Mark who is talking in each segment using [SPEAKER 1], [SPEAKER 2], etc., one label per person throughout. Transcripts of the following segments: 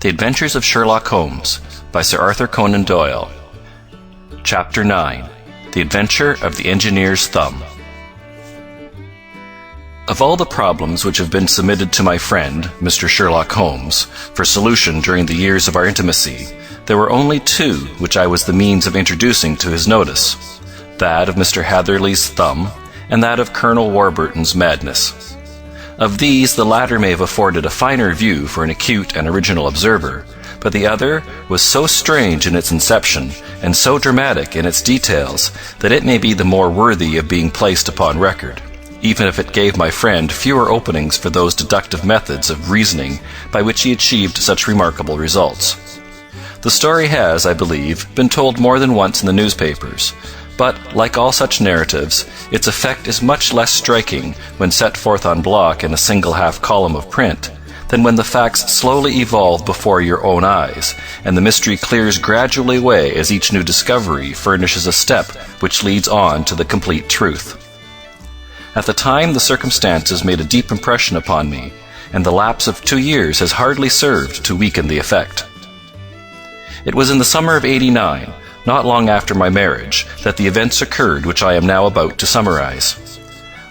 [SPEAKER 1] The Adventures of Sherlock Holmes by Sir Arthur Conan Doyle. Chapter 9. The Adventure of the Engineer's Thumb. Of all the problems which have been submitted to my friend, Mr. Sherlock Holmes, for solution during the years of our intimacy, there were only two which I was the means of introducing to his notice, that of Mr. Hatherley's thumb, and that of Colonel Warburton's madness. Of these, the latter may have afforded a finer view for an acute and original observer, but the other was so strange in its inception, and so dramatic in its details, that it may be the more worthy of being placed upon record, even if it gave my friend fewer openings for those deductive methods of reasoning by which he achieved such remarkable results. The story has, I believe, been told more than once in the newspapers, but, like all such narratives, its effect is much less striking when set forth on block in a single half-column of print, than when the facts slowly evolve before your own eyes, and the mystery clears gradually away as each new discovery furnishes a step which leads on to the complete truth. At the time, the circumstances made a deep impression upon me, and the lapse of 2 years has hardly served to weaken the effect. It was in the summer of '89, not long after my marriage, that the events occurred which I am now about to summarize.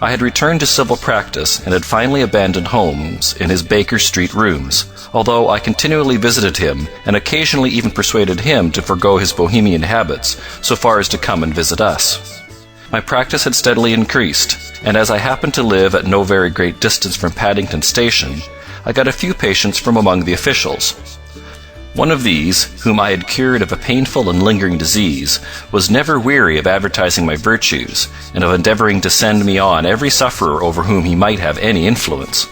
[SPEAKER 1] I had returned to civil practice and had finally abandoned Holmes in his Baker Street rooms, although I continually visited him and occasionally even persuaded him to forego his bohemian habits so far as to come and visit us. My practice had steadily increased, and as I happened to live at no very great distance from Paddington Station, I got a few patients from among the officials. One of these, whom I had cured of a painful and lingering disease, was never weary of advertising my virtues, and of endeavoring to send me on every sufferer over whom he might have any influence.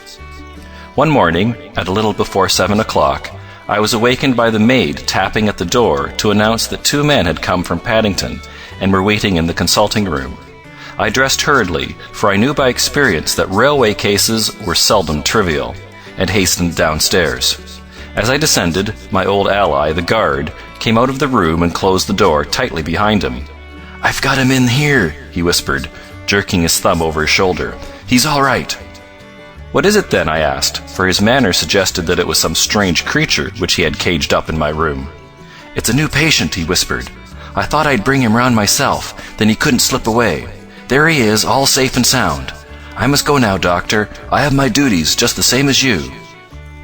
[SPEAKER 1] One morning, at a little before 7 o'clock, I was awakened by the maid tapping at the door to announce that 2 men had come from Paddington, and were waiting in the consulting room. I dressed hurriedly, for I knew by experience that railway cases were seldom trivial, and hastened downstairs. As I descended, my old ally, the guard, came out of the room and closed the door tightly behind him. "I've got him in here," he whispered, jerking his thumb over his shoulder. "He's all right." "What is it then?" I asked, for his manner suggested that it was some strange creature which he had caged up in my room. "It's a new patient," he whispered. "I thought I'd bring him round myself, then he couldn't slip away. There he is, all safe and sound. I must go now, doctor. I have my duties, just the same as you."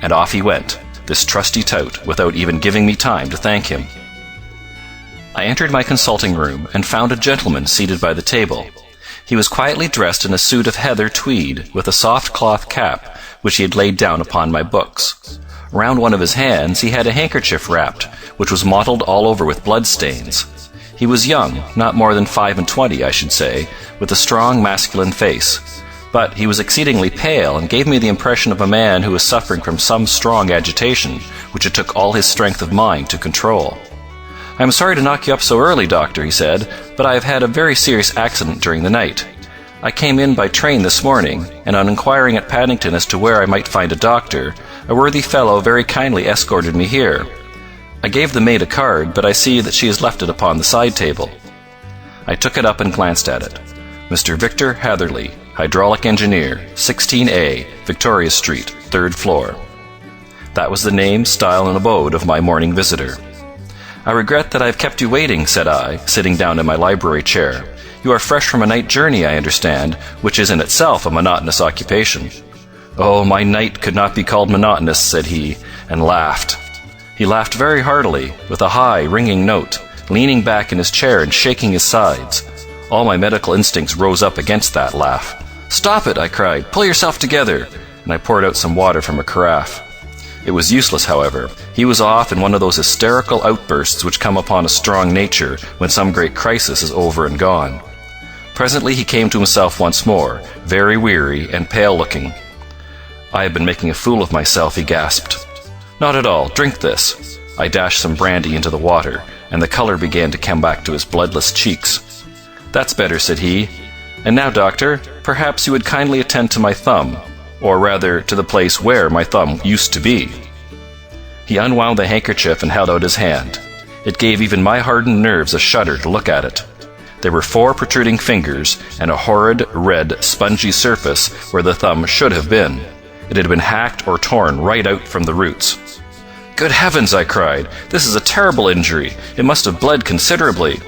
[SPEAKER 1] And off he went, this trusty tout, without even giving me time to thank him. I entered my consulting room and found a gentleman seated by the table. He was quietly dressed in a suit of heather tweed, with a soft cloth cap, which he had laid down upon my books. Round one of his hands he had a handkerchief wrapped, which was mottled all over with blood-stains. He was young, not more than 25, I should say, with a strong masculine face. But he was exceedingly pale, and gave me the impression of a man who was suffering from some strong agitation, which it took all his strength of mind to control. "I am sorry to knock you up so early, doctor," he said, "but I have had a very serious accident during the night. I came in by train this morning, and on inquiring at Paddington as to where I might find a doctor, a worthy fellow very kindly escorted me here. I gave the maid a card, but I see that she has left it upon the side table." I took it up and glanced at it. "Mr. Victor Hatherley, Hydraulic Engineer, 16A, Victoria Street, 3rd floor." That was the name, style, and abode of my morning visitor. "I regret that I have kept you waiting," said I, sitting down in my library chair. "You are fresh from a night journey, I understand, which is in itself a monotonous occupation." "Oh, my night could not be called monotonous," said he, and laughed. He laughed very heartily, with a high, ringing note, leaning back in his chair and shaking his sides. All my medical instincts rose up against that laugh. "Stop it!" I cried. "Pull yourself together!" And I poured out some water from a carafe. It was useless, however. He was off in one of those hysterical outbursts which come upon a strong nature when some great crisis is over and gone. Presently he came to himself once more, very weary and pale-looking. "I have been making a fool of myself," he gasped. "Not at all. Drink this." I dashed some brandy into the water, and the color began to come back to his bloodless cheeks. "That's better," said he. "And now, doctor, perhaps you would kindly attend to my thumb, or rather to the place where my thumb used to be." He unwound the handkerchief and held out his hand. It gave even my hardened nerves a shudder to look at it. There were 4 protruding fingers, and a horrid, red, spongy surface where the thumb should have been. It had been hacked or torn right out from the roots. Good heavens, I cried. This is a terrible injury. It must have bled considerably.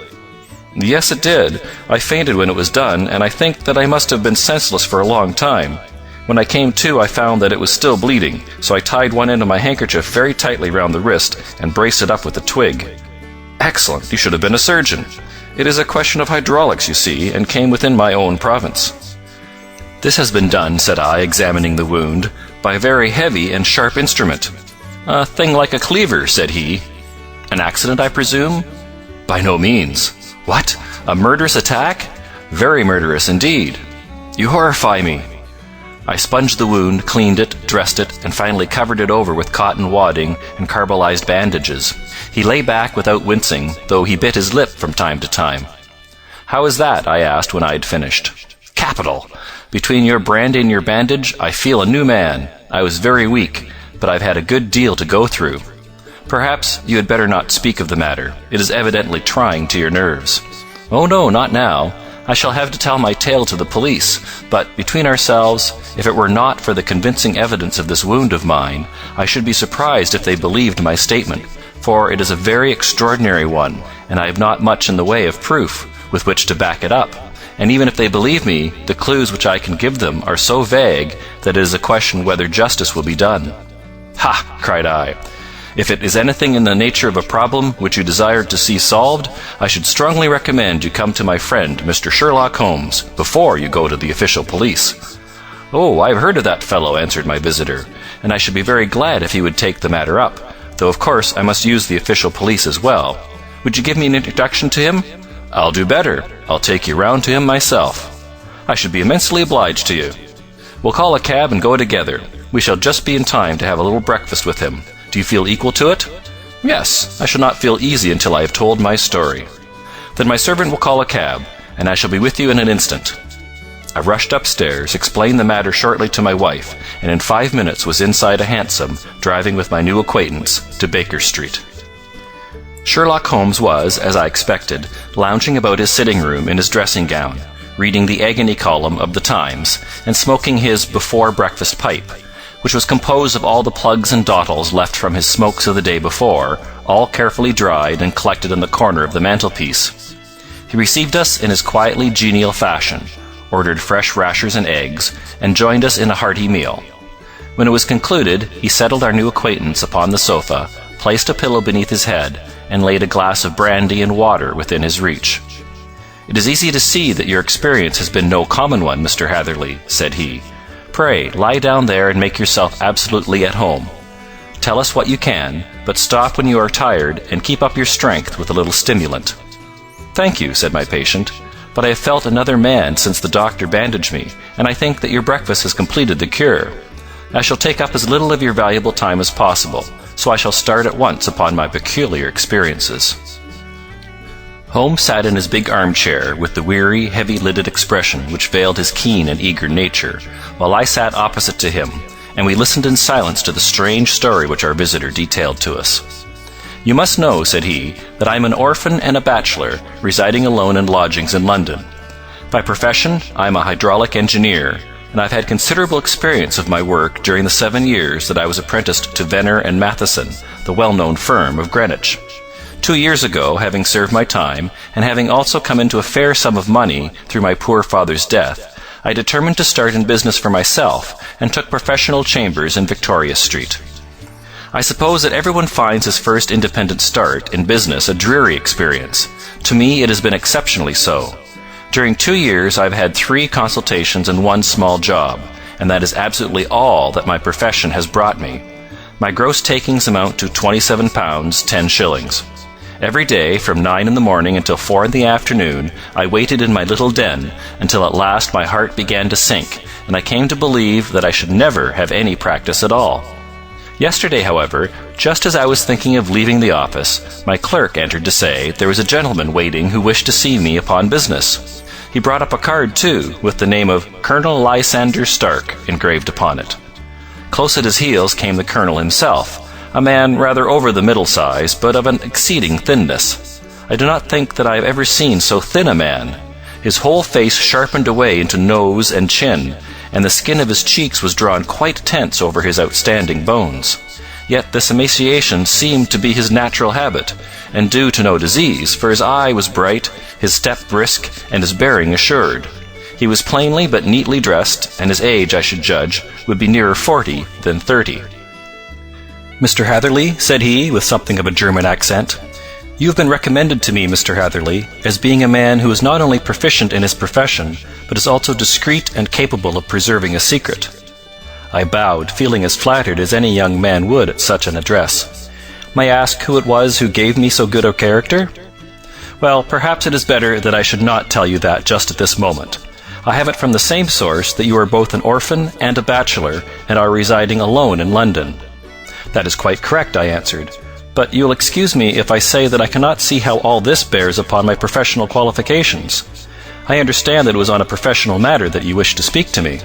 [SPEAKER 1] Yes, it did. I fainted when it was done, and I think that I must have been senseless for a long time. When I came to, I found that it was still bleeding, so I tied one end of my handkerchief very tightly round the wrist and braced it up with a twig. Excellent. You should have been a surgeon. It is a question of hydraulics, you see, and came within my own province. This has been done, said I, examining the wound, by a very heavy and sharp instrument. A thing like a cleaver, said he. An accident, I presume? By no means. What? A murderous attack? Very murderous indeed. You horrify me. I sponged the wound, cleaned it, dressed it, and finally covered it over with cotton wadding and carbolized bandages. He lay back without wincing, though he bit his lip from time to time. How is that? I asked when I had finished. Capital! Between your brandy and your bandage, I feel a new man. I was very weak, but I've had a good deal to go through. Perhaps you had better not speak of the matter. It is evidently trying to your nerves. Oh no, not now. I shall have to tell my tale to the police, but between ourselves, if it were not for the convincing evidence of this wound of mine, I should be surprised if they believed my statement, for it is a very extraordinary one, and I have not much in the way of proof with which to back it up. And even if they believe me, the clues which I can give them are so vague that it is a question whether justice will be done. Ha! Cried I. If it is anything in the nature of a problem which you desire to see solved, I should strongly recommend you come to my friend, Mr. Sherlock Holmes, before you go to the official police. Oh, I have heard of that fellow, answered my visitor, and I should be very glad if he would take the matter up, though of course I must use the official police as well. Would you give me an introduction to him? I'll do better. I'll take you round to him myself. I should be immensely obliged to you. We'll call a cab and go together. We shall just be in time to have a little breakfast with him. Do you feel equal to it? Yes, I shall not feel easy until I have told my story. Then my servant will call a cab, and I shall be with you in an instant. I rushed upstairs, explained the matter shortly to my wife, and in 5 minutes was inside a hansom, driving with my new acquaintance to Baker Street. Sherlock Holmes was, as I expected, lounging about his sitting room in his dressing gown, reading the agony column of the Times, and smoking his before-breakfast pipe, which was composed of all the plugs and dottles left from his smokes of the day before, all carefully dried and collected in the corner of the mantelpiece. He received us in his quietly genial fashion, ordered fresh rashers and eggs, and joined us in a hearty meal. When it was concluded, he settled our new acquaintance upon the sofa, placed a pillow beneath his head, and laid a glass of brandy and water within his reach. "It is easy to see that your experience has been no common one, Mr. Hatherley," said he. "Pray, lie down there and make yourself absolutely at home. Tell us what you can, but stop when you are tired and keep up your strength with a little stimulant." "Thank you," said my patient, "but I have felt another man since the doctor bandaged me, and I think that your breakfast has completed the cure. I shall take up as little of your valuable time as possible, so I shall start at once upon my peculiar experiences." Holmes sat in his big armchair with the weary, heavy-lidded expression which veiled his keen and eager nature, while I sat opposite to him, and we listened in silence to the strange story which our visitor detailed to us. "You must know," said he, "that I am an orphan and a bachelor, residing alone in lodgings in London. By profession, I am a hydraulic engineer, and I've had considerable experience of my work during the 7 years that I was apprenticed to Venner and Matheson, the well-known firm of Greenwich. 2 years ago, having served my time, and having also come into a fair sum of money through my poor father's death, I determined to start in business for myself, and took professional chambers in Victoria Street. I suppose that everyone finds his first independent start in business a dreary experience. To me it has been exceptionally so. During 2 years I have had 3 consultations and 1 small job, and that is absolutely all that my profession has brought me. My gross takings amount to £27 10s. Every day, from 9 in the morning until 4 in the afternoon, I waited in my little den, until at last my heart began to sink, and I came to believe that I should never have any practice at all. Yesterday, however, just as I was thinking of leaving the office, my clerk entered to say there was a gentleman waiting who wished to see me upon business. He brought up a card, too, with the name of Colonel Lysander Stark engraved upon it. Close at his heels came the colonel himself, a man rather over the middle size, but of an exceeding thinness. I do not think that I have ever seen so thin a man. His whole face sharpened away into nose and chin, and the skin of his cheeks was drawn quite tense over his outstanding bones. Yet this emaciation seemed to be his natural habit, and due to no disease, for his eye was bright, his step brisk, and his bearing assured. He was plainly but neatly dressed, and his age, I should judge, would be nearer 40 than 30. "Mr. Hatherley," said he, with something of a German accent, "you have been recommended to me, Mr. Hatherley, as being a man who is not only proficient in his profession, but is also discreet and capable of preserving a secret." I bowed, feeling as flattered as any young man would at such an address. "May I ask who it was who gave me so good a character?" "Well, perhaps it is better that I should not tell you that just at this moment. I have it from the same source that you are both an orphan and a bachelor, and are residing alone in London." "That is quite correct," I answered. "But you will excuse me if I say that I cannot see how all this bears upon my professional qualifications. I understand that it was on a professional matter that you wished to speak to me."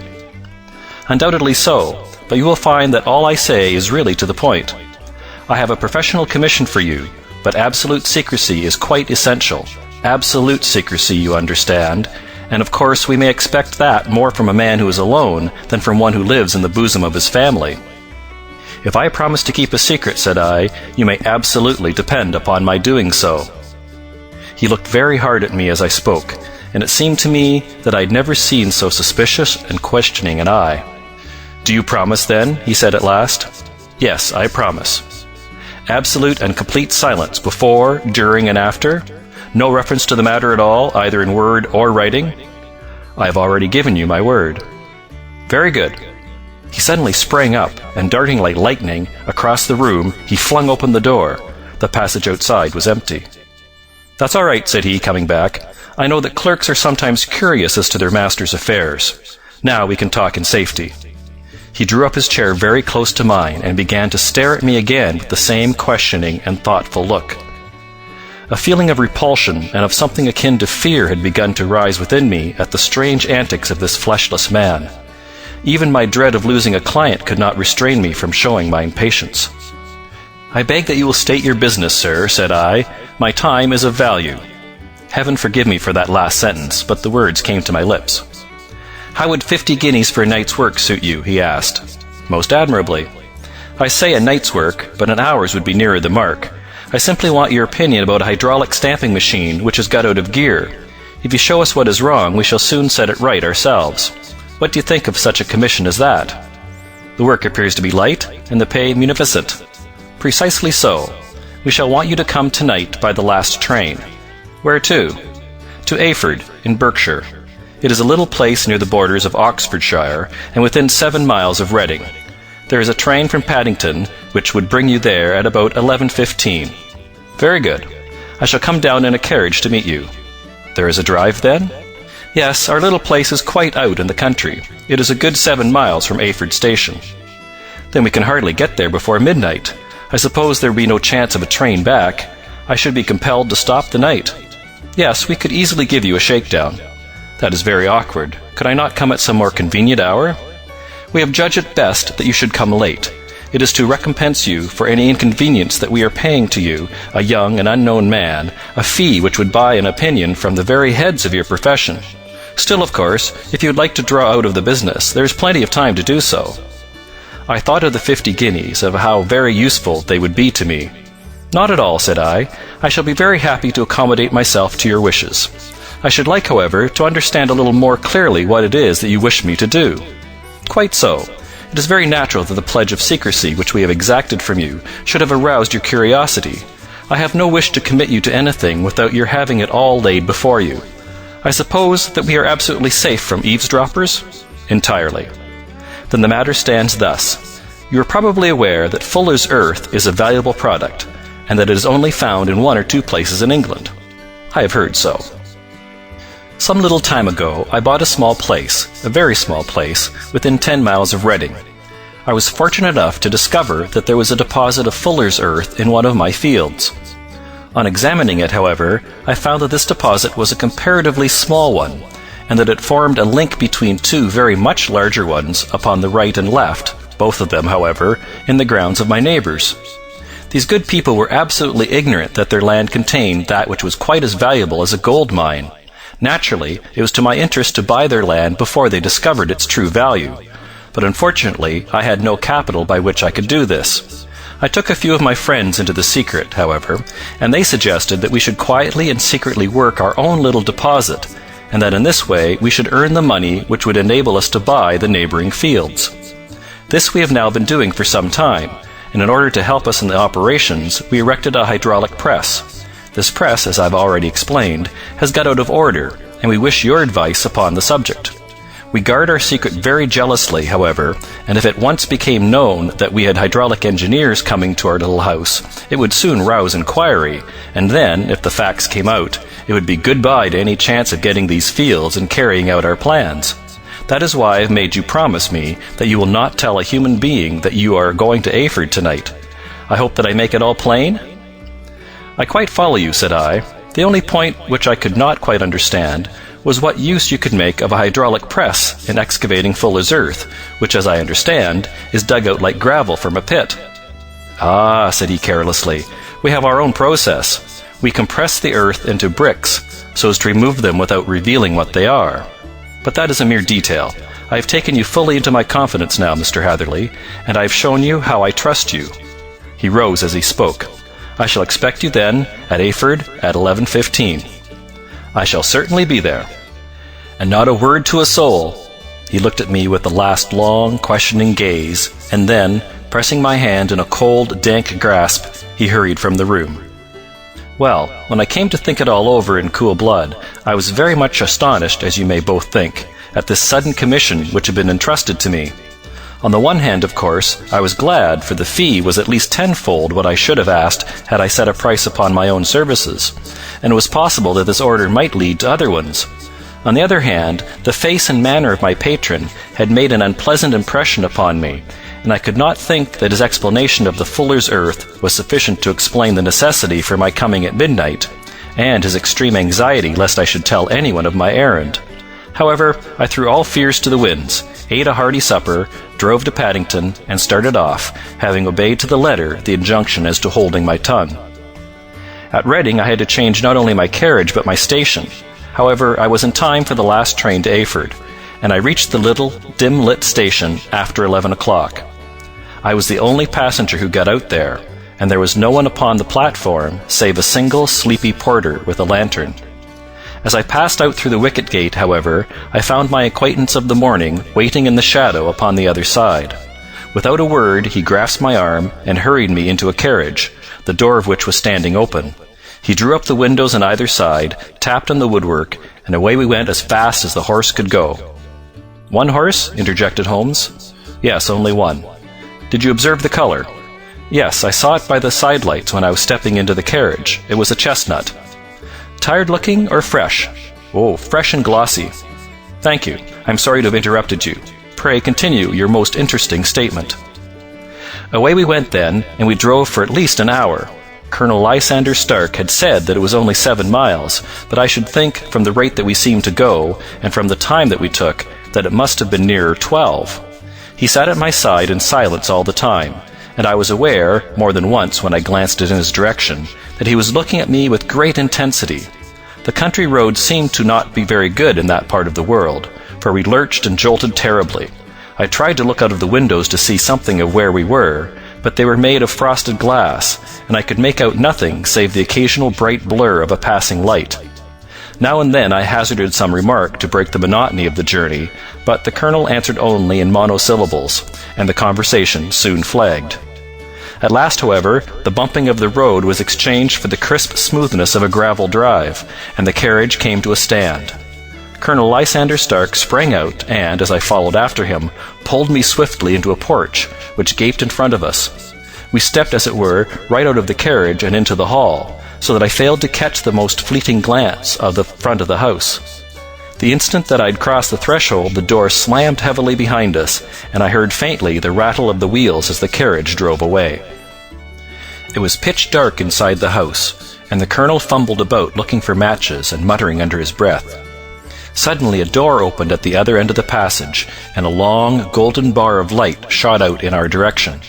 [SPEAKER 1] "Undoubtedly so, but you will find that all I say is really to the point. I have a professional commission for you, but absolute secrecy is quite essential. Absolute secrecy, you understand, and of course we may expect that more from a man who is alone than from one who lives in the bosom of his family." "If I promise to keep a secret," said I, "you may absolutely depend upon my doing so." He looked very hard at me as I spoke, and it seemed to me that I had never seen so suspicious and questioning an eye. "Do you promise, then?" he said at last. "Yes, I promise." "Absolute and complete silence before, during, and after? No reference to the matter at all, either in word or writing?" "I have already given you my word." "Very good." He suddenly sprang up, and darting like lightning across the room, he flung open the door. The passage outside was empty. "That's all right," said he, coming back. "I know that clerks are sometimes curious as to their master's affairs. Now we can talk in safety." He drew up his chair very close to mine, and began to stare at me again with the same questioning and thoughtful look. A feeling of repulsion and of something akin to fear had begun to rise within me at the strange antics of this fleshless man. Even my dread of losing a client could not restrain me from showing my impatience. "I beg that you will state your business, sir," said I. "My time is of value." Heaven forgive me for that last sentence, but the words came to my lips. "How would 50 guineas for a night's work suit you?" he asked. "Most admirably." "I say a night's work, but an hour's would be nearer the mark. I simply want your opinion about a hydraulic stamping machine which has got out of gear. If you show us what is wrong, we shall soon set it right ourselves. What do you think of such a commission as that?" "The work appears to be light, and the pay munificent." "Precisely so. We shall want you to come tonight by the last train." "Where to?" "To Ayford, in Berkshire. It is a little place near the borders of Oxfordshire, and within 7 miles of Reading. There is a train from Paddington, which would bring you there at about 11:15. "Very good. I shall come down in a carriage to meet you." "There is a drive, then?" "Yes, our little place is quite out in the country. It is a good 7 miles from Ayford station." "Then we can hardly get there before midnight. I suppose there will be no chance of a train back. I should be compelled to stop the night." "Yes, we could easily give you a shakedown." "That is very awkward. Could I not come at some more convenient hour?" "We have judged it best that you should come late. It is to recompense you for any inconvenience that we are paying to you, a young and unknown man, a fee which would buy an opinion from the very heads of your profession. Still, of course, if you would like to draw out of the business, there is plenty of time to do so." I thought of the 50 guineas, of how very useful they would be to me. "Not at all," said I. "I shall be very happy to accommodate myself to your wishes. I should like, however, to understand a little more clearly what it is that you wish me to do." "Quite so. It is very natural that the pledge of secrecy which we have exacted from you should have aroused your curiosity. I have no wish to commit you to anything without your having it all laid before you. I suppose that we are absolutely safe from eavesdroppers?" "Entirely." "Then the matter stands thus. You are probably aware that Fuller's earth is a valuable product, and that it is only found in 1 or 2 places in England." "I have heard so." "Some little time ago I bought a small place, a very small place, within 10 miles of Reading. I was fortunate enough to discover that there was a deposit of Fuller's earth in one of my fields. On examining it, however, I found that this deposit was a comparatively small one, and that it formed a link between 2 very much larger ones upon the right and left, both of them, however, in the grounds of my neighbours. These good people were absolutely ignorant that their land contained that which was quite as valuable as a gold mine. Naturally, it was to my interest to buy their land before they discovered its true value, but unfortunately I had no capital by which I could do this. I took a few of my friends into the secret, however, and they suggested that we should quietly and secretly work our own little deposit, and that in this way we should earn the money which would enable us to buy the neighboring fields. This we have now been doing for some time, and in order to help us in the operations, we erected a hydraulic press. This press, as I've already explained, has got out of order, and we wish your advice upon the subject. We guard our secret very jealously, however, and if it once became known that we had hydraulic engineers coming to our little house, it would soon rouse inquiry, and then, if the facts came out, it would be goodbye to any chance of getting these fields and carrying out our plans. That is why I have made you promise me that you will not tell a human being that you are going to Ayford tonight. I hope that I make it all plain?" "I quite follow you," said I. "The only point which I could not quite understand was what use you could make of a hydraulic press in excavating Fuller's earth, which, as I understand, is dug out like gravel from a pit." "Ah," said he carelessly, "we have our own process. We compress the earth into bricks, so as to remove them without revealing what they are. But that is a mere detail. I have taken you fully into my confidence now, Mr. Hatherley, and I have shown you how I trust you." He rose as he spoke. "I shall expect you then at Ayford at 11:15. "I shall certainly be there." "And not a word to a soul." He looked at me with the last long, questioning gaze, and then, pressing my hand in a cold, dank grasp, he hurried from the room. Well, when I came to think it all over in cool blood, I was very much astonished, as you may both think, at this sudden commission which had been entrusted to me. On the one hand, of course, I was glad, for the fee was at least tenfold what I should have asked had I set a price upon my own services, and it was possible that this order might lead to other ones. On the other hand, the face and manner of my patron had made an unpleasant impression upon me, and I could not think that his explanation of the Fuller's earth was sufficient to explain the necessity for my coming at midnight, and his extreme anxiety lest I should tell anyone of my errand. However, I threw all fears to the winds, ate a hearty supper, drove to Paddington, and started off, having obeyed to the letter the injunction as to holding my tongue. At Reading I had to change not only my carriage but my station. However, I was in time for the last train to Ayford, and I reached the little, dim-lit station after 11 o'clock. I was the only passenger who got out there, and there was no one upon the platform save a single sleepy porter with a lantern. As I passed out through the wicket gate, however, I found my acquaintance of the morning waiting in the shadow upon the other side. Without a word, he grasped my arm and hurried me into a carriage, the door of which was standing open. He drew up the windows on either side, tapped on the woodwork, and away we went as fast as the horse could go. "One horse?" interjected Holmes. "Yes, only one." "Did you observe the color?" "Yes, I saw it by the sidelights when I was stepping into the carriage. It was a chestnut." "Tired-looking or fresh?" "Oh, fresh and glossy." "Thank you. I'm sorry to have interrupted you. Pray continue your most interesting statement." Away we went then, and we drove for at least an hour. Colonel Lysander Stark had said that it was only 7 miles, but I should think, from the rate that we seemed to go, and from the time that we took, that it must have been nearer 12. He sat at my side in silence all the time, and I was aware, more than once when I glanced in his direction, that he was looking at me with great intensity. The country roads seemed to not be very good in that part of the world, for we lurched and jolted terribly. I tried to look out of the windows to see something of where we were, but they were made of frosted glass, and I could make out nothing save the occasional bright blur of a passing light. Now and then I hazarded some remark to break the monotony of the journey, but the colonel answered only in monosyllables, and the conversation soon flagged. At last, however, the bumping of the road was exchanged for the crisp smoothness of a gravel drive, and the carriage came to a stand. Colonel Lysander Stark sprang out and, as I followed after him, pulled me swiftly into a porch, which gaped in front of us. We stepped, as it were, right out of the carriage and into the hall, so that I failed to catch the most fleeting glance of the front of the house. The instant that I'd crossed the threshold, the door slammed heavily behind us, and I heard faintly the rattle of the wheels as the carriage drove away. It was pitch dark inside the house, and the colonel fumbled about looking for matches and muttering under his breath. Suddenly a door opened at the other end of the passage, and a long, golden bar of light shot out in our direction.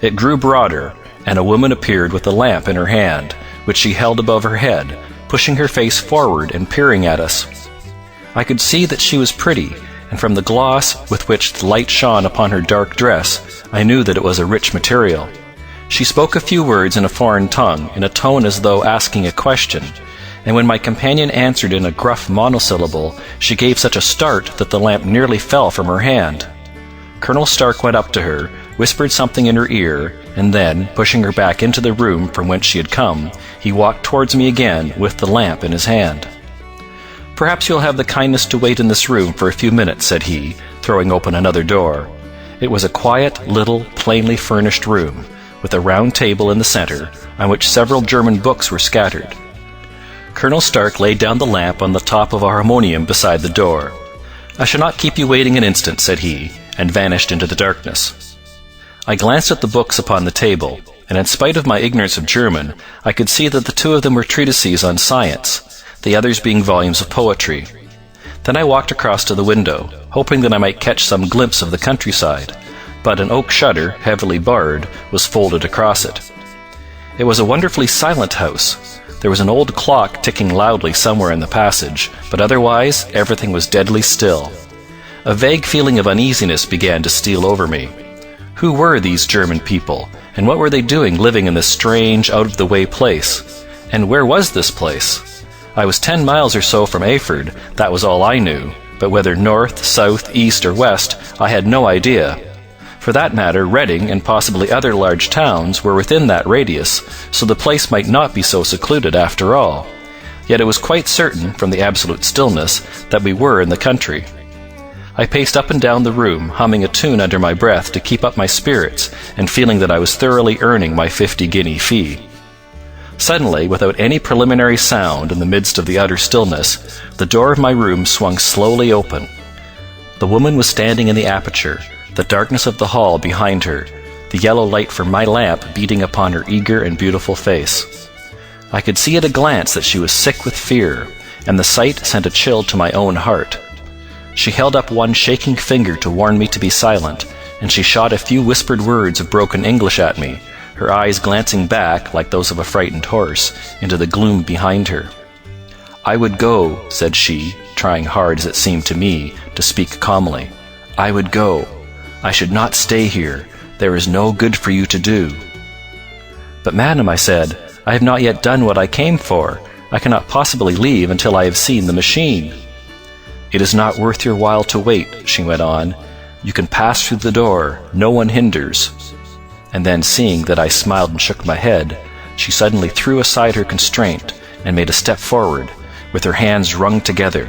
[SPEAKER 1] It grew broader, and a woman appeared with a lamp in her hand, which she held above her head, pushing her face forward and peering at us. I could see that she was pretty, and from the gloss with which the light shone upon her dark dress, I knew that it was a rich material. She spoke a few words in a foreign tongue, in a tone as though asking a question, and when my companion answered in a gruff monosyllable, she gave such a start that the lamp nearly fell from her hand. Colonel Stark went up to her, whispered something in her ear, and then, pushing her back into the room from whence she had come, he walked towards me again with the lamp in his hand. "Perhaps you'll have the kindness to wait in this room for a few minutes," said he, throwing open another door. It was a quiet, little, plainly furnished room, with a round table in the center, on which several German books were scattered. Colonel Stark laid down the lamp on the top of a harmonium beside the door. "I shall not keep you waiting an instant," said he, and vanished into the darkness. I glanced at the books upon the table, and in spite of my ignorance of German, I could see that the two of them were treatises on science, the others being volumes of poetry. Then I walked across to the window, hoping that I might catch some glimpse of the countryside, but an oak shutter, heavily barred, was folded across it. It was a wonderfully silent house. There was an old clock ticking loudly somewhere in the passage, but otherwise everything was deadly still. A vague feeling of uneasiness began to steal over me. Who were these German people, and what were they doing living in this strange, out-of-the-way place? And where was this place? I was 10 miles or so from Eyford, that was all I knew, but whether north, south, east, or west, I had no idea. For that matter, Reading and possibly other large towns were within that radius, so the place might not be so secluded after all. Yet it was quite certain, from the absolute stillness, that we were in the country. I paced up and down the room, humming a tune under my breath to keep up my spirits, and feeling that I was thoroughly earning my 50-guinea fee. Suddenly, without any preliminary sound in the midst of the utter stillness, the door of my room swung slowly open. The woman was standing in the aperture, the darkness of the hall behind her, the yellow light from my lamp beating upon her eager and beautiful face. I could see at a glance that she was sick with fear, and the sight sent a chill to my own heart. She held up one shaking finger to warn me to be silent, and she shot a few whispered words of broken English at me, her eyes glancing back, like those of a frightened horse, into the gloom behind her. "I would go," said she, trying hard, as it seemed to me, to speak calmly. "I would go. I should not stay here. There is no good for you to do." "But, madam," I said, "I have not yet done what I came for. I cannot possibly leave until I have seen the machine." "It is not worth your while to wait," she went on. "You can pass through the door. No one hinders." And then, seeing that I smiled and shook my head, she suddenly threw aside her constraint and made a step forward, with her hands wrung together.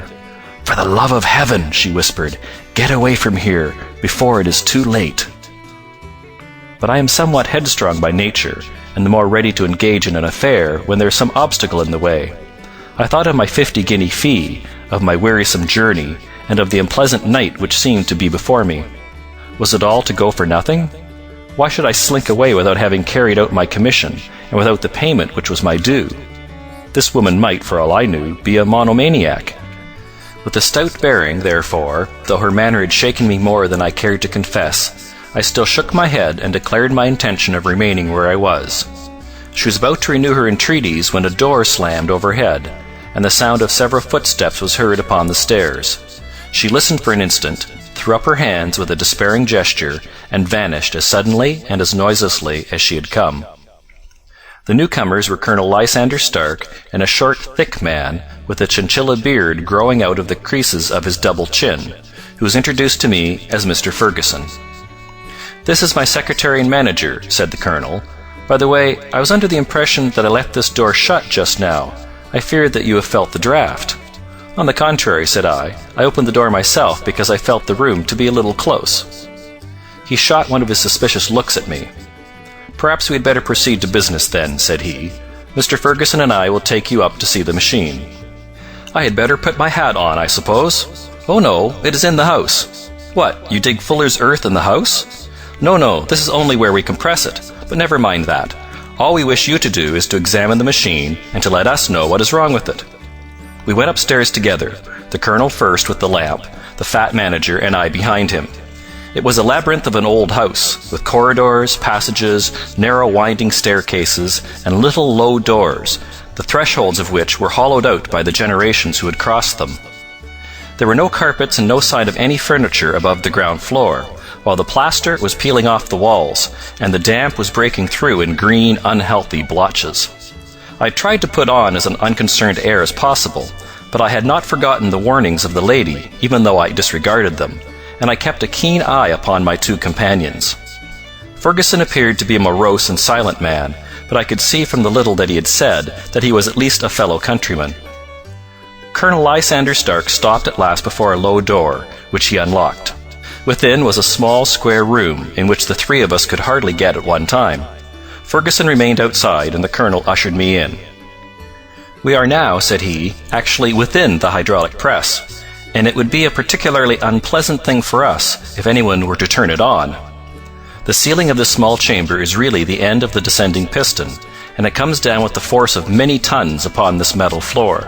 [SPEAKER 1] "For the love of heaven," she whispered, "get away from here before it is too late." But I am somewhat headstrong by nature, and the more ready to engage in an affair when there is some obstacle in the way. I thought of my 50-guinea fee, of my wearisome journey, and of the unpleasant night which seemed to be before me. Was it all to go for nothing? Why should I slink away without having carried out my commission, and without the payment which was my due? This woman might, for all I knew, be a monomaniac. With a stout bearing, therefore, though her manner had shaken me more than I cared to confess, I still shook my head and declared my intention of remaining where I was. She was about to renew her entreaties when a door slammed overhead, and the sound of several footsteps was heard upon the stairs. She listened for an instant, threw up her hands with a despairing gesture, and vanished as suddenly and as noiselessly as she had come. The newcomers were Colonel Lysander Stark and a short, thick man with a chinchilla beard growing out of the creases of his double chin, who was introduced to me as Mr. Ferguson. "This is my secretary and manager," said the colonel. "By the way, I was under the impression that I left this door shut just now. I feared that you have felt the draught." "On the contrary," said I opened the door myself because I felt the room to be a little close." He shot one of his suspicious looks at me. "Perhaps we had better proceed to business then," said he. "Mr. Ferguson and I will take you up to see the machine." "I had better put my hat on, I suppose?" "Oh no, it is in the house." "What, you dig fuller's earth in the house?" No, this is only where we compress it, but never mind that. All we wish you to do is to examine the machine and to let us know what is wrong with it." We went upstairs together, the colonel first with the lamp, the fat manager and I behind him. It was a labyrinth of an old house, with corridors, passages, narrow winding staircases, and little low doors, the thresholds of which were hollowed out by the generations who had crossed them. There were no carpets and no sign of any furniture above the ground floor, while the plaster was peeling off the walls, and the damp was breaking through in green, unhealthy blotches. I tried to put on as an unconcerned air as possible, but I had not forgotten the warnings of the lady, even though I disregarded them, and I kept a keen eye upon my two companions. Fergusson appeared to be a morose and silent man, but I could see from the little that he had said that he was at least a fellow countryman. Colonel Lysander Stark stopped at last before a low door, which he unlocked. Within was a small square room in which the three of us could hardly get at one time. Fergusson remained outside, and the colonel ushered me in. "We are now," said he, "actually within the hydraulic press, and it would be a particularly unpleasant thing for us if anyone were to turn it on. The ceiling of this small chamber is really the end of the descending piston, and it comes down with the force of many tons upon this metal floor.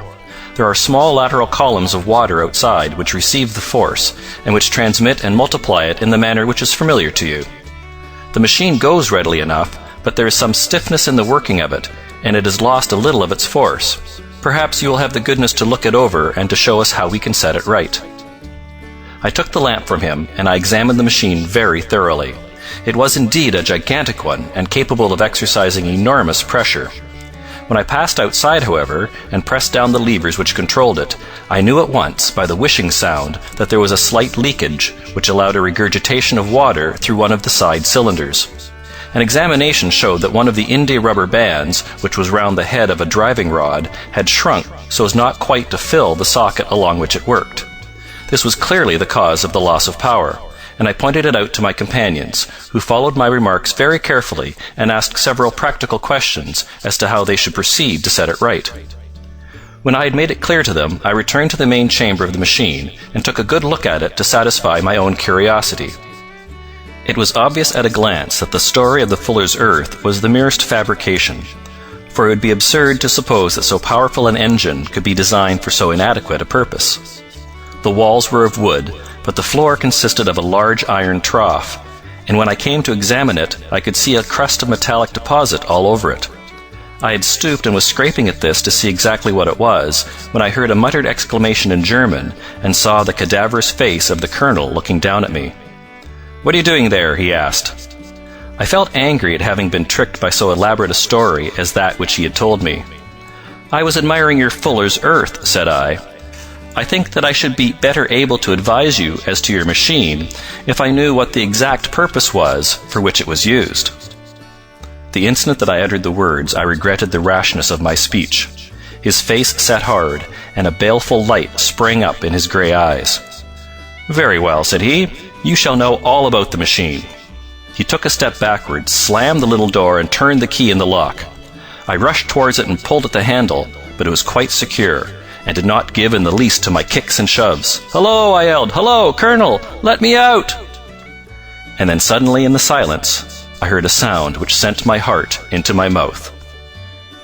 [SPEAKER 1] There are small lateral columns of water outside which receive the force, and which transmit and multiply it in the manner which is familiar to you. The machine goes readily enough, but there is some stiffness in the working of it, and it has lost a little of its force. Perhaps you will have the goodness to look it over and to show us how we can set it right." I took the lamp from him, and I examined the machine very thoroughly. It was indeed a gigantic one, and capable of exercising enormous pressure. When I passed outside, however, and pressed down the levers which controlled it, I knew at once, by the whishing sound, that there was a slight leakage, which allowed a regurgitation of water through one of the side cylinders. An examination showed that one of the india-rubber bands, which was round the head of a driving rod, had shrunk so as not quite to fill the socket along which it worked. This was clearly the cause of the loss of power, and I pointed it out to my companions, who followed my remarks very carefully and asked several practical questions as to how they should proceed to set it right. When I had made it clear to them, I returned to the main chamber of the machine and took a good look at it to satisfy my own curiosity. It was obvious at a glance that the story of the fuller's earth was the merest fabrication, for it would be absurd to suppose that so powerful an engine could be designed for so inadequate a purpose. The walls were of wood, but the floor consisted of a large iron trough, and when I came to examine it, I could see a crust of metallic deposit all over it. I had stooped and was scraping at this to see exactly what it was, when I heard a muttered exclamation in German, and saw the cadaverous face of the colonel looking down at me. "What are you doing there?" he asked. I felt angry at having been tricked by so elaborate a story as that which he had told me. "I was admiring your fuller's earth," said I. "I think that I should be better able to advise you as to your machine if I knew what the exact purpose was for which it was used." The instant that I uttered the words, I regretted the rashness of my speech. His face set hard, and a baleful light sprang up in his grey eyes. "Very well," said he, "you shall know all about the machine." He took a step backward, slammed the little door, and turned the key in the lock. I rushed towards it and pulled at the handle, but it was quite secure, and did not give in the least to my kicks and shoves. "Hello!" I yelled. "Hello, Colonel! Let me out!" And then suddenly in the silence, I heard a sound which sent my heart into my mouth.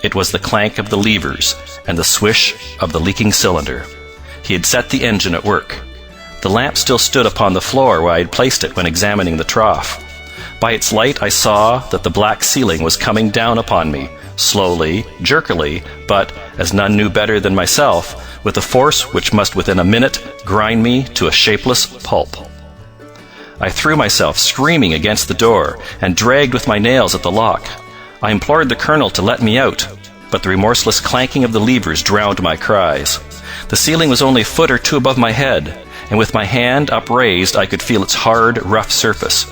[SPEAKER 1] It was the clank of the levers and the swish of the leaking cylinder. He had set the engine at work. The lamp still stood upon the floor where I had placed it when examining the trough. By its light I saw that the black ceiling was coming down upon me, slowly, jerkily, but, as none knew better than myself, with a force which must within a minute grind me to a shapeless pulp. I threw myself screaming against the door, and dragged with my nails at the lock. I implored the colonel to let me out, but the remorseless clanking of the levers drowned my cries. The ceiling was only a foot or two above my head, and with my hand upraised I could feel its hard, rough surface.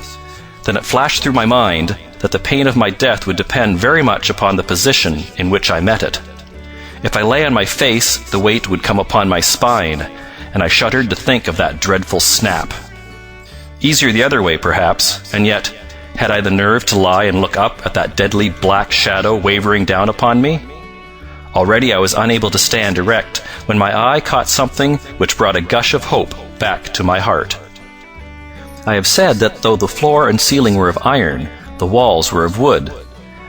[SPEAKER 1] Then it flashed through my mind that the pain of my death would depend very much upon the position in which I met it. If I lay on my face, the weight would come upon my spine, and I shuddered to think of that dreadful snap. Easier the other way, perhaps, and yet, had I the nerve to lie and look up at that deadly black shadow wavering down upon me? Already I was unable to stand erect, when my eye caught something which brought a gush of hope back to my heart. I have said that though the floor and ceiling were of iron, the walls were of wood.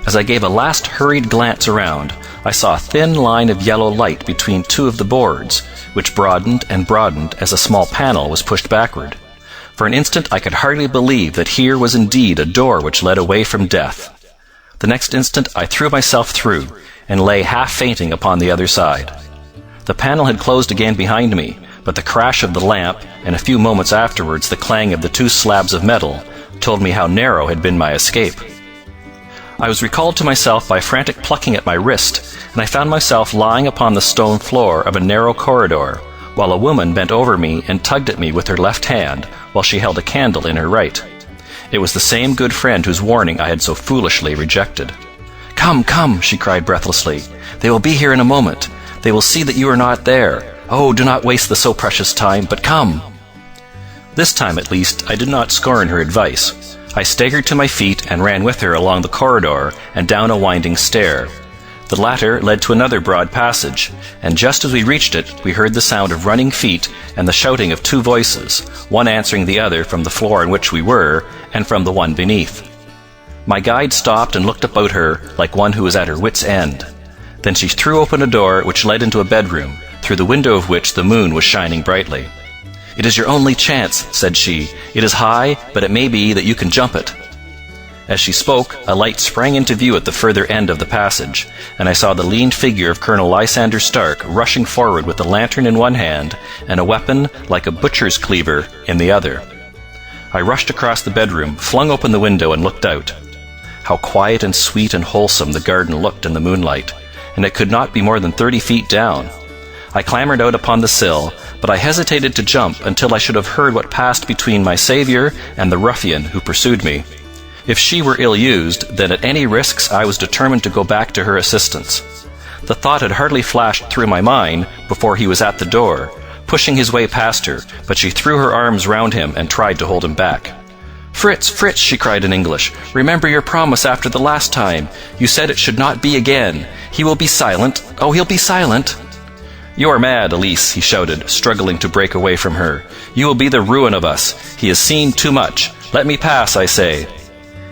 [SPEAKER 1] As I gave a last hurried glance around, I saw a thin line of yellow light between two of the boards, which broadened and broadened as a small panel was pushed backward. For an instant I could hardly believe that here was indeed a door which led away from death. The next instant I threw myself through, and lay half fainting upon the other side. The panel had closed again behind me, but the crash of the lamp, and a few moments afterwards the clang of the two slabs of metal, told me how narrow had been my escape. I was recalled to myself by frantic plucking at my wrist, and I found myself lying upon the stone floor of a narrow corridor, while a woman bent over me and tugged at me with her left hand, while she held a candle in her right. It was the same good friend whose warning I had so foolishly rejected. "Come, come," she cried breathlessly. "They will be here in a moment. They will see that you are not there. Oh, do not waste the so precious time, but come." This time, at least, I did not scorn her advice. I staggered to my feet and ran with her along the corridor and down a winding stair. The latter led to another broad passage, and just as we reached it, we heard the sound of running feet and the shouting of two voices, one answering the other from the floor on which we were, and from the one beneath. My guide stopped and looked about her like one who was at her wit's end. Then she threw open a door which led into a bedroom, through the window of which the moon was shining brightly. "It is your only chance," said she. "It is high, but it may be that you can jump it." As she spoke, a light sprang into view at the further end of the passage, and I saw the lean figure of Colonel Lysander Stark rushing forward with a lantern in one hand and a weapon like a butcher's cleaver in the other. I rushed across the bedroom, flung open the window, and looked out. How quiet and sweet and wholesome the garden looked in the moonlight, and it could not be more than 30 feet down. I clambered out upon the sill, but I hesitated to jump until I should have heard what passed between my saviour and the ruffian who pursued me. If she were ill-used, then at any risks I was determined to go back to her assistance. The thought had hardly flashed through my mind before he was at the door, pushing his way past her, but she threw her arms round him and tried to hold him back. "Fritz, Fritz," she cried in English, "remember your promise after the last time. You said it should not be again. He will be silent. Oh, he'll be silent." "You are mad, Elise," he shouted, struggling to break away from her. "You will be the ruin of us. He has seen too much. Let me pass, I say."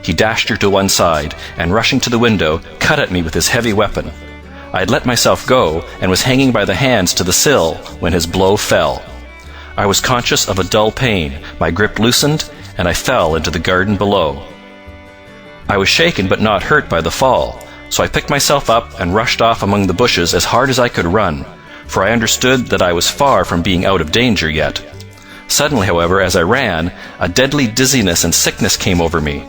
[SPEAKER 1] He dashed her to one side, and rushing to the window, cut at me with his heavy weapon. I had let myself go, and was hanging by the hands to the sill, when his blow fell. I was conscious of a dull pain, my grip loosened, and I fell into the garden below. I was shaken but not hurt by the fall, so I picked myself up and rushed off among the bushes as hard as I could run, for I understood that I was far from being out of danger yet. Suddenly, however, as I ran, a deadly dizziness and sickness came over me.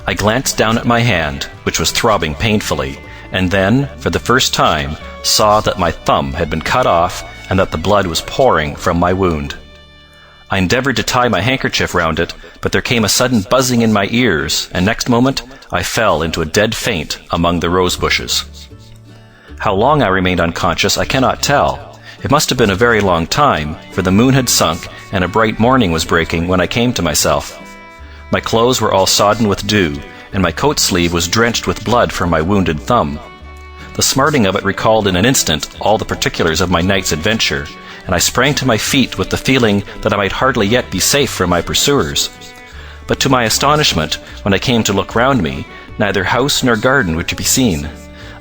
[SPEAKER 1] I glanced down at my hand, which was throbbing painfully, and then, for the first time, saw that my thumb had been cut off and that the blood was pouring from my wound. I endeavored to tie my handkerchief round it, but there came a sudden buzzing in my ears, and next moment I fell into a dead faint among the rose bushes. How long I remained unconscious I cannot tell. It must have been a very long time, for the moon had sunk and a bright morning was breaking when I came to myself. My clothes were all sodden with dew, and my coat sleeve was drenched with blood from my wounded thumb. The smarting of it recalled in an instant all the particulars of my night's adventure, and I sprang to my feet with the feeling that I might hardly yet be safe from my pursuers. But to my astonishment, when I came to look round me, neither house nor garden were to be seen.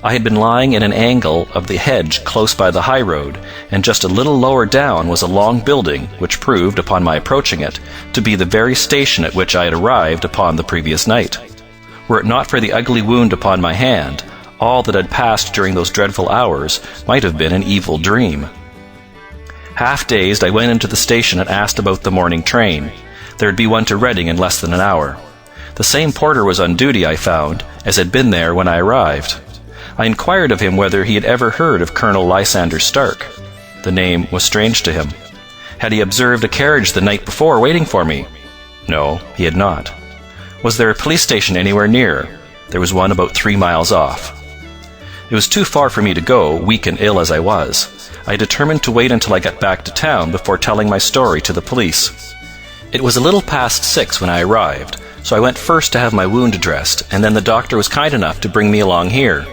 [SPEAKER 1] I had been lying in an angle of the hedge close by the high road, and just a little lower down was a long building, which proved, upon my approaching it, to be the very station at which I had arrived upon the previous night. Were it not for the ugly wound upon my hand, all that had passed during those dreadful hours might have been an evil dream. Half-dazed, I went into the station and asked about the morning train. There would be one to Reading in less than an hour. The same porter was on duty, I found, as had been there when I arrived. I inquired of him whether he had ever heard of Colonel Lysander Stark. The name was strange to him. Had he observed a carriage the night before waiting for me? No, he had not. Was there a police station anywhere near? There was one about 3 miles off. It was too far for me to go, weak and ill as I was. I determined to wait until I got back to town before telling my story to the police. It was a little past 6 when I arrived, so I went first to have my wound dressed, and then the doctor was kind enough to bring me along here.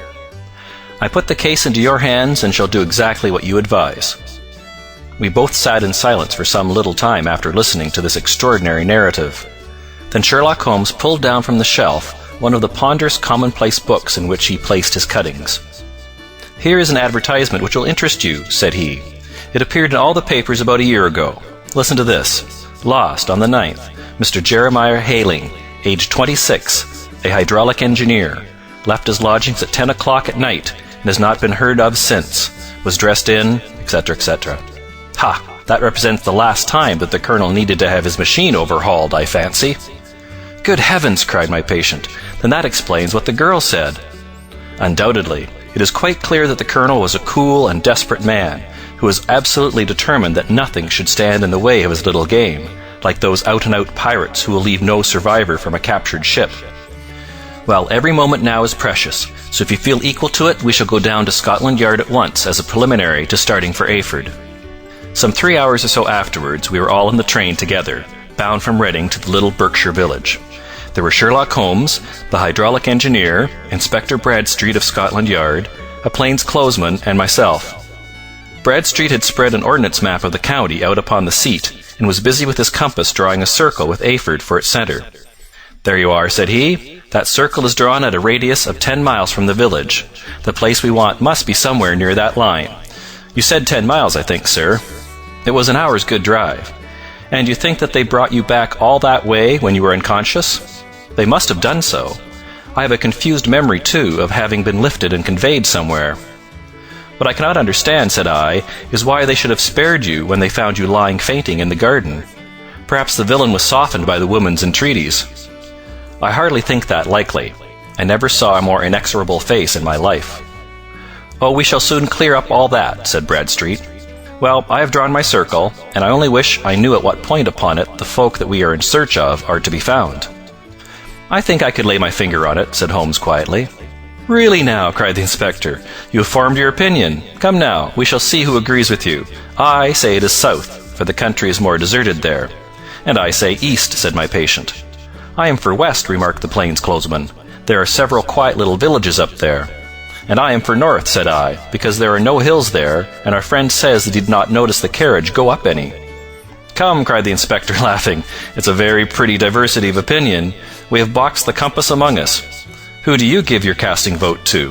[SPEAKER 1] I put the case into your hands and shall do exactly what you advise." We both sat in silence for some little time after listening to this extraordinary narrative. Then Sherlock Holmes pulled down from the shelf one of the ponderous commonplace books in which he placed his cuttings. "Here is an advertisement which will interest you," said he. "It appeared in all the papers about a year ago. Listen to this. Lost on the 9th. Mr. Jeremiah Hayling, age 26, a hydraulic engineer. Left his lodgings at 10 o'clock at night and has not been heard of since. Was dressed in, etc., etc." Ha! That represents the last time that the Colonel needed to have his machine overhauled, I fancy." "Good heavens!" cried my patient. "Then that explains what the girl said." "Undoubtedly. It is quite clear that the Colonel was a cool and desperate man, who was absolutely determined that nothing should stand in the way of his little game, like those out-and-out pirates who will leave no survivor from a captured ship. Well, every moment now is precious, so if you feel equal to it, we shall go down to Scotland Yard at once as a preliminary to starting for Ayford." Some 3 hours or so afterwards, we were all in the train together, bound from Reading to the little Berkshire village. There were Sherlock Holmes, the hydraulic engineer, Inspector Bradstreet of Scotland Yard, a plainclothesman, and myself. Bradstreet had spread an ordnance map of the county out upon the seat, and was busy with his compass drawing a circle with Ayford for its centre. "There you are," said he. "That circle is drawn at a radius of 10 miles from the village. The place we want must be somewhere near that line. You said 10 miles, I think, sir." "It was an hour's good drive." "And you think that they brought you back all that way when you were unconscious?" "They must have done so. I have a confused memory, too, of having been lifted and conveyed somewhere." "What I cannot understand," said I, "is why they should have spared you when they found you lying fainting in the garden. Perhaps the villain was softened by the woman's entreaties." "I hardly think that likely. I never saw a more inexorable face in my life." "Oh, we shall soon clear up all that," said Bradstreet. "Well, I have drawn my circle, and I only wish I knew at what point upon it the folk that we are in search of are to be found." "I think I could lay my finger on it," said Holmes quietly. "Really now," cried the inspector, "you have formed your opinion. Come now, we shall see who agrees with you. I say it is south, for the country is more deserted there." "And I say east," said my patient. "I am for west," remarked the plainclothesman. "There are several quiet little villages up there." "And I am for north," said I, "because there are no hills there, and our friend says that he did not notice the carriage go up any." "Come," cried the inspector, laughing, "it's a very pretty diversity of opinion. We have boxed the compass among us. Who do you give your casting vote to?"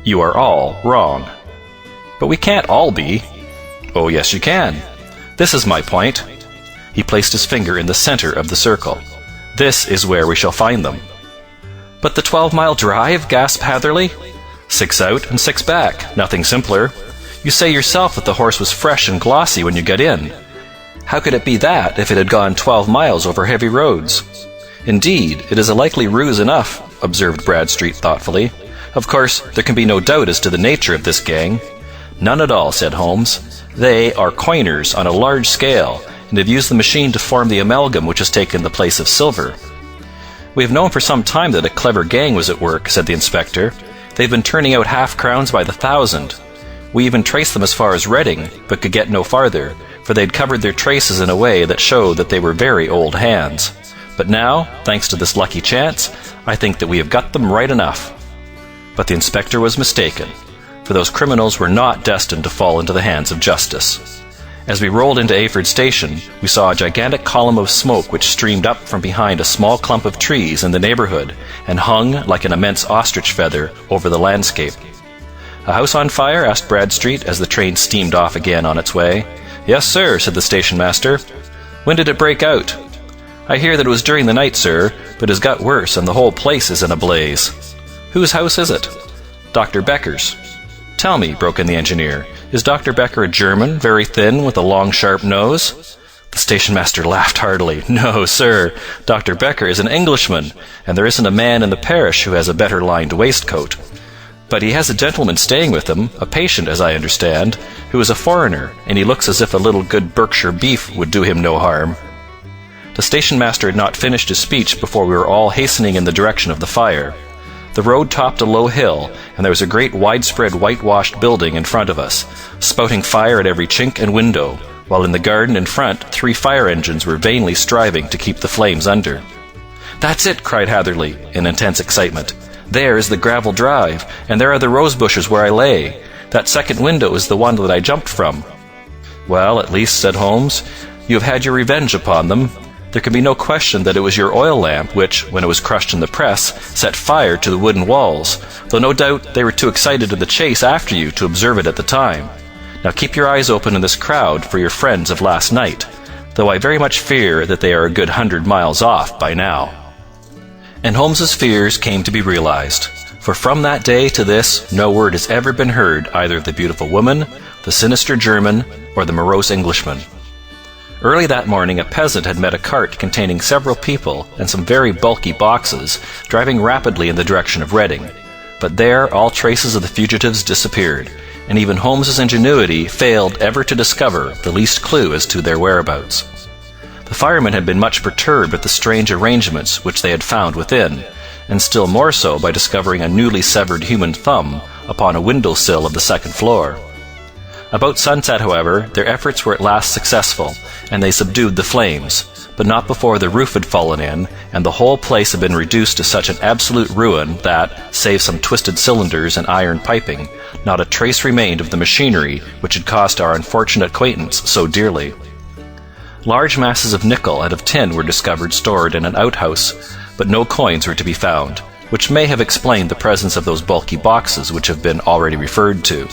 [SPEAKER 1] "You are all wrong." "But we can't all be." "Oh, yes, you can. This is my point." He placed his finger in the center of the circle. "This is where we shall find them." "But the 12-mile drive?" gasped Hatherley. 6 out and 6 back. Nothing simpler. You say yourself that the horse was fresh and glossy when you got in. How could it be that if it had gone 12 miles over heavy roads? "Indeed, it is a likely ruse enough," observed Bradstreet thoughtfully. "Of course, there can be no doubt as to the nature of this gang." "None at all," said Holmes. "They are coiners on a large scale, and have used the machine to form the amalgam which has taken the place of silver." "We have known for some time that a clever gang was at work," said the inspector. "They've been turning out half-crowns by the thousand. We even traced them as far as Reading, but could get no farther, for they'd covered their traces in a way that showed that they were very old hands. But now, thanks to this lucky chance, I think that we have got them right enough." But the inspector was mistaken, for those criminals were not destined to fall into the hands of justice. As we rolled into Ayford Station, we saw a gigantic column of smoke which streamed up from behind a small clump of trees in the neighborhood and hung, like an immense ostrich feather, over the landscape. "A house on fire?" asked Bradstreet as the train steamed off again on its way. "Yes, sir," said the station master. "When did it break out?" "I hear that it was during the night, sir, but it has got worse, and the whole place is in a blaze." "Whose house is it?" "Dr. Becker's." "Tell me," broke in the engineer, "is Dr. Becker a German, very thin, with a long sharp nose?" The station master laughed heartily. "No, sir, Dr. Becker is an Englishman, and there isn't a man in the parish who has a better lined waistcoat. But he has a gentleman staying with him, a patient, as I understand, who is a foreigner, and he looks as if a little good Berkshire beef would do him no harm." The station master had not finished his speech before we were all hastening in the direction of the fire. The road topped a low hill, and there was a great widespread whitewashed building in front of us, spouting fire at every chink and window, while in the garden in front 3 fire engines were vainly striving to keep the flames under. "That's it!" cried Hatherley, in intense excitement. "There is the gravel drive, and there are the rose bushes where I lay. That second window is the one that I jumped from." "Well, at least," said Holmes, "you have had your revenge upon them. There can be no question that it was your oil lamp which, when it was crushed in the press, set fire to the wooden walls, though no doubt they were too excited in the chase after you to observe it at the time. Now keep your eyes open in this crowd for your friends of last night, though I very much fear that they are a good 100 miles off by now." And Holmes's fears came to be realized, for from that day to this no word has ever been heard either of the beautiful woman the sinister German, or the morose Englishman. Early that morning a peasant had met a cart containing several people and some very bulky boxes driving rapidly in the direction of Reading. But there all traces of the fugitives disappeared, and even Holmes's ingenuity failed ever to discover the least clue as to their whereabouts. The firemen had been much perturbed at the strange arrangements which they had found within, and still more so by discovering a newly severed human thumb upon a window-sill of the second floor. About sunset, however, their efforts were at last successful, and they subdued the flames, but not before the roof had fallen in, and the whole place had been reduced to such an absolute ruin that, save some twisted cylinders and iron piping, not a trace remained of the machinery which had cost our unfortunate acquaintance so dearly. Large masses of nickel and of tin were discovered stored in an outhouse, but no coins were to be found, which may have explained the presence of those bulky boxes which have been already referred to.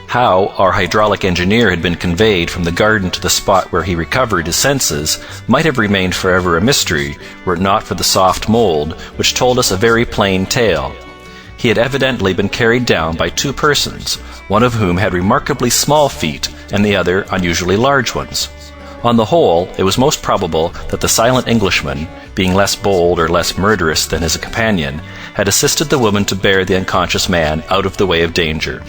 [SPEAKER 1] How our hydraulic engineer had been conveyed from the garden to the spot where he recovered his senses might have remained forever a mystery were it not for the soft mould, which told us a very plain tale. He had evidently been carried down by two persons, one of whom had remarkably small feet and the other unusually large ones. On the whole, it was most probable that the silent Englishman, being less bold or less murderous than his companion, had assisted the woman to bear the unconscious man out of the way of danger.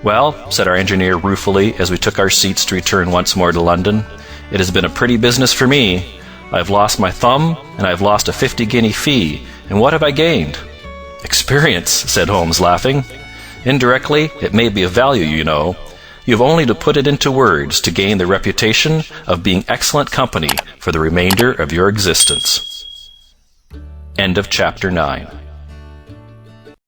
[SPEAKER 1] "Well," said our engineer ruefully as we took our seats to return once more to London, "it has been a pretty business for me. I have lost my thumb, and I have lost a 50-guinea fee, and what have I gained?" "Experience," said Holmes, laughing. "Indirectly, it may be of value, you know. You have only to put it into words to gain the reputation of being excellent company for the remainder of your existence." End of chapter 9.